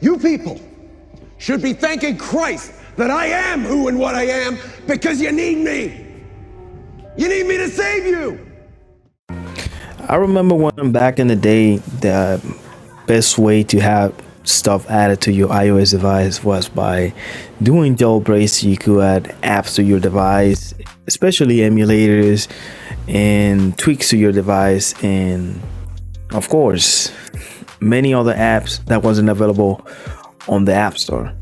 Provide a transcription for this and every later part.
You people should be thanking Christ that I am who and what I am, because you need me. You need me to save you. I remember when back in the day, the best way to have stuff added to your iOS device was by doing jailbreaks. You could add apps to your device, especially emulators and tweaks to your device, and of course many other apps that wasn't available on the App Store.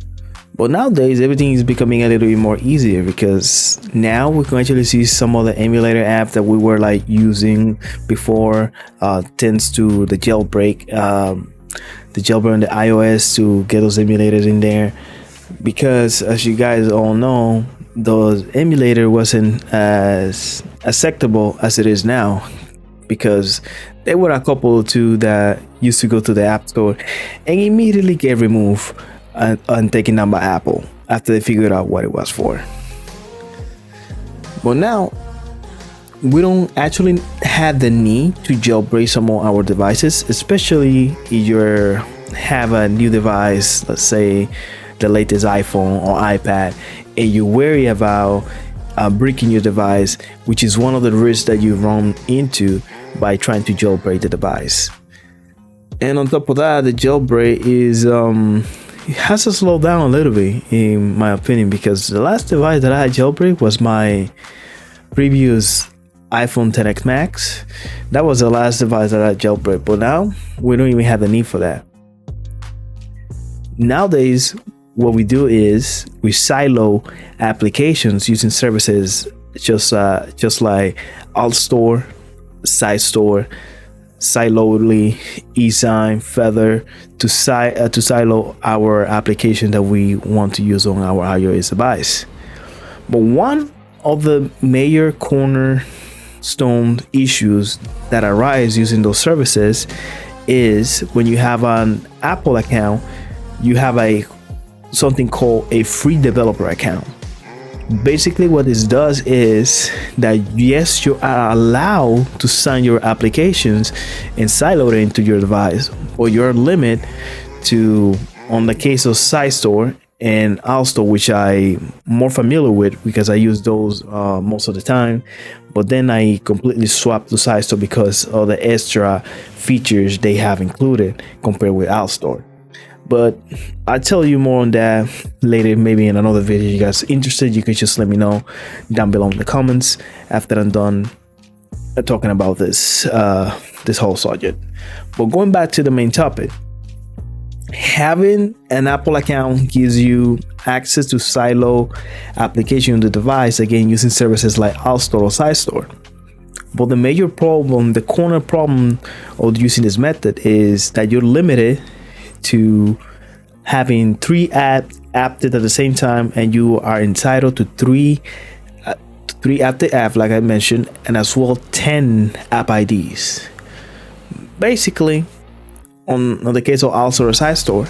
But nowadays everything is becoming a little bit more easier, because now we can actually see some of the emulator apps that we were like using before, tends to the jailbreak on the iOS to get those emulators in there, because as you guys all know, those emulator wasn't as acceptable as it is now, because there were a couple or two that used to go to the App Store and immediately get removed and taken down by Apple after they figured out what it was for. But now we don't actually have the need to jailbreak some of our devices, especially if you have a new device, let's say the latest iPhone or iPad, and you're worried about breaking your device, which is one of the risks that you run into by trying to jailbreak the device. And on top of that, the jailbreak is it has to slow down a little bit, in my opinion, because the last device that I had jailbreak was my previous iPhone XS Max. That was the last device that I jailbreak, but now we don't even have the need for that. Nowadays, what we do is we silo applications using services just like Altstore, SideStore, Silotly, eSign, Feather, to silo our application that we want to use on our iOS device. But one of the major cornerstone issues that arise using those services is when you have an Apple account, you have something called a free developer account. Basically what this does is that yes, you are allowed to sign your applications and silo it into your device, but your limit to, on the case of SideStore and Altstore, which I'm more familiar with because I use those most of the time, but then I completely swapped to SideStore because of the extra features they have included compared with Altstore. But I'll tell you more on that later, maybe in another video. If you guys are interested, you can just let me know down below in the comments after I'm done talking about this whole subject. But going back to the main topic, having an Apple account gives you access to silo application on the device, again using services like Altstore or SideStore. But the major problem, the corner problem of using this method, is that you're limited to having 3 apps active at the same time, and you are entitled to three active apps like I mentioned, and as well 10 app IDs. Basically, on the case of Altstore or SideStore,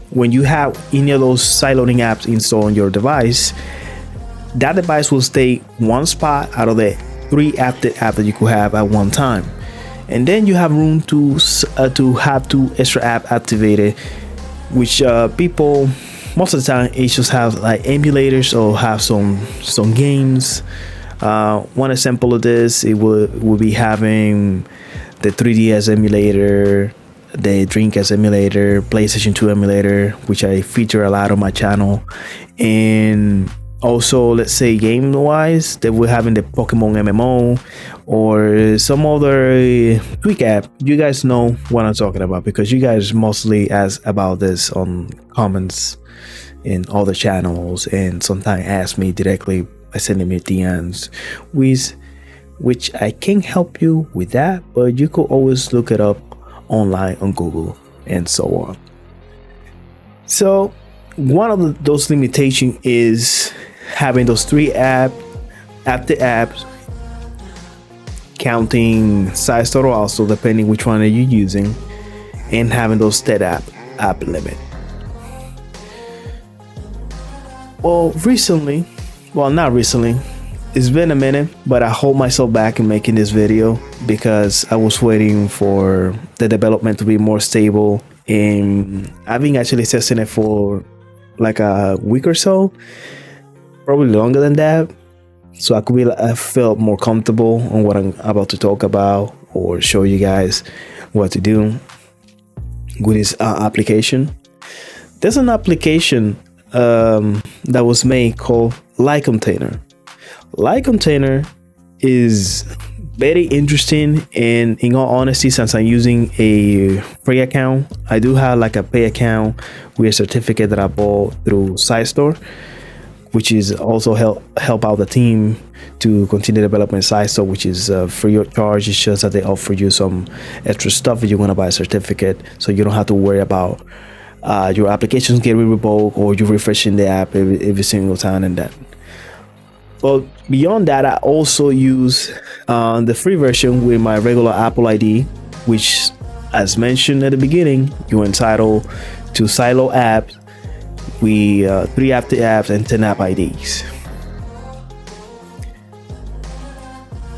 when you have any of those siloing apps installed on your device, that device will stay one spot out of the 3 active apps that you could have at one time. And then you have room to have 2 extra apps activated, which people most of the time it just have like emulators or have some games. One example of this, it will be having the 3DS emulator, the Dreamcast emulator, PlayStation 2 emulator, which I feature a lot on my channel, and also, let's say game wise, that we're having the Pokemon MMO or some other tweak app. You guys know what I'm talking about, because you guys mostly ask about this on comments in other channels, and sometimes ask me directly by sending me DMs, which I can't help you with that, but you could always look it up online on Google and so on. So one of those limitations is having those 3 active apps, counting SideStore also, depending which one are you using, and having those stat app limit. Well, not recently, it's been a minute, but I hold myself back in making this video because I was waiting for the development to be more stable and I've been actually testing it for like a week or so, probably longer than that. So I felt more comfortable on what I'm about to talk about or show you guys what to do with this application. There's an application that was made called Light Container. Light Container is very interesting, and in all honesty, since I'm using a free account, I do have like a pay account with a certificate that I bought through SideStore, which is also help out the team to continue development SideStore, which is free of charge. It's just that they offer you some extra stuff if you want to buy a certificate, so you don't have to worry about your applications getting revoked or you refreshing the app every single time and that. But beyond that, I also use the free version with my regular Apple ID, which, as mentioned at the beginning, you're entitled to silo apps with 3 active apps and 10 app IDs.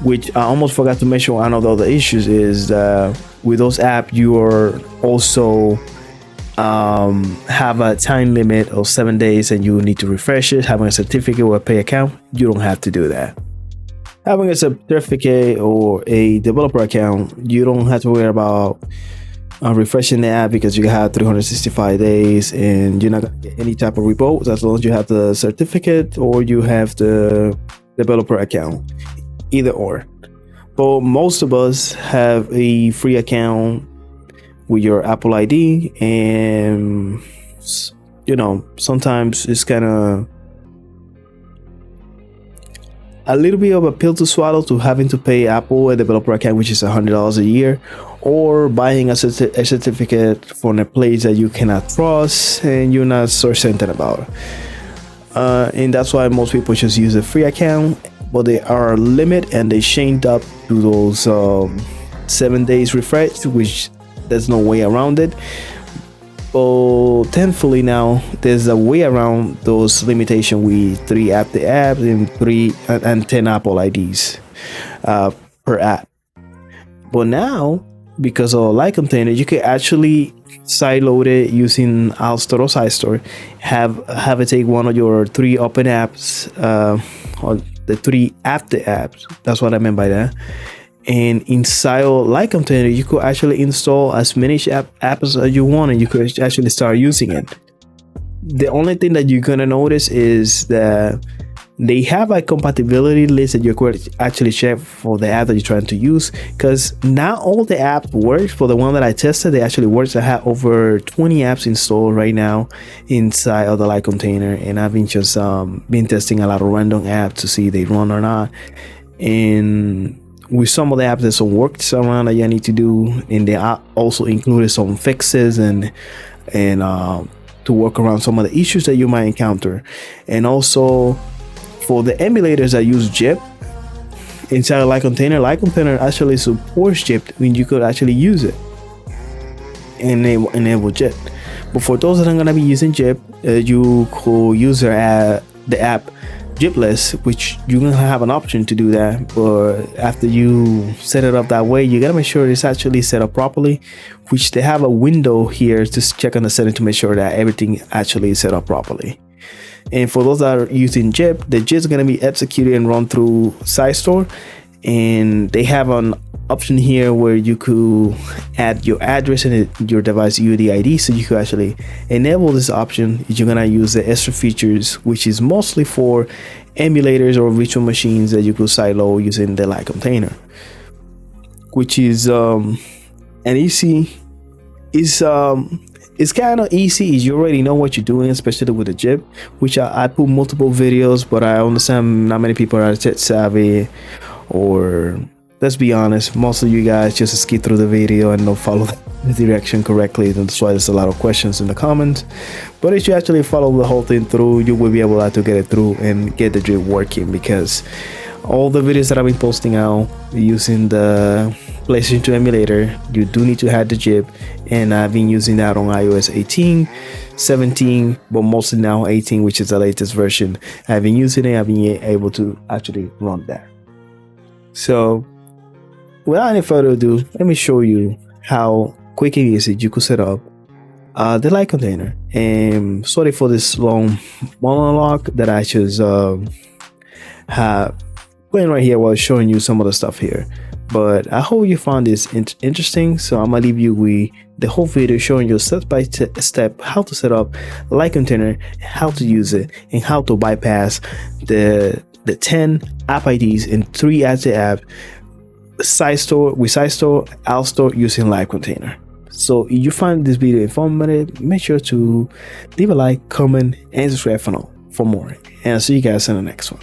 Which I almost forgot to mention. One of the other issues is with those apps, you are also have a time limit of 7 days and you need to refresh it. Having a certificate or a pay account, you don't have to do that. Having a certificate or a developer account, you don't have to worry about refreshing the app because you have 365 days and you're not going to get any type of reports as long as you have the certificate or you have the developer account, either or. But most of us have a free account with your Apple ID, and sometimes it's kind of a little bit of a pill to swallow to having to pay Apple a developer account, which is $100 a year, or buying a certificate from a place that you cannot trust and you're not so certain about. And that's why most people just use a free account, but they are limited and they chained up to those 7 days refresh, which there's no way around it. But thankfully now there's a way around those limitations with 3 active apps and 10 Apple IDs per app. But now, because of Light Container, you can actually sideload it using Altstore or SideStore. Have it take one of your 3 open apps, or the 3 active apps. That's what I meant by that. And inside Light Container, you could actually install as many apps as you want, and you could actually start using it. The only thing that you're gonna notice is that they have a compatibility list that you could actually check for the app that you're trying to use, because not all the apps work. For the one that I tested, they actually works. I have over 20 apps installed right now inside of the Light Container, and I've been just been testing a lot of random apps to see if they run or not. And with some of the apps, there's some works around that you need to do, and they also included some fixes and to work around some of the issues that you might encounter. And also for the emulators that use JIP inside Light Container actually supports JIP, when you could actually use it and enable JIP. But for those that are going to be using JIP, you could use the app Jipless, which you're gonna have an option to do that. But after you set it up that way, you gotta make sure it's actually set up properly, which they have a window here to check on the setting to make sure that everything actually is set up properly. And for those that are using JIP, the JIP is gonna be executed and run through SideStore, and they have an option here where you could add your address and your device UID, so you could actually enable this option if you're gonna use the extra features, which is mostly for emulators or virtual machines that you could silo using the Light Container, which is it's kind of easy if you already know what you're doing, especially with the JIP, which I put multiple videos, but I understand not many people are tech savvy, or let's be honest, most of you guys just skip through the video and don't follow the direction correctly. That's why there's a lot of questions in the comments. But if you actually follow the whole thing through, you will be able to get it through and get the JIP working, because all the videos that I've been posting out using the PlayStation 2 emulator, you do need to have the JIP, and I've been using that on iOS 18, 17, but mostly now 18, which is the latest version. I've been using it, I've been able to actually run that. So without any further ado, let me show you how quick and easy you could set up the light container. And sorry for this long monologue that I just have playing right here while showing you some of the stuff here. But I hope you found this interesting. So I'm gonna leave you with the whole video showing you step by step how to set up a light container, how to use it, and how to bypass the 10 app IDs and 3 active apps SideStore Altstore using light container. So if you find this video informative, make sure to leave a like, comment, and subscribe for more. And I'll see you guys in the next one.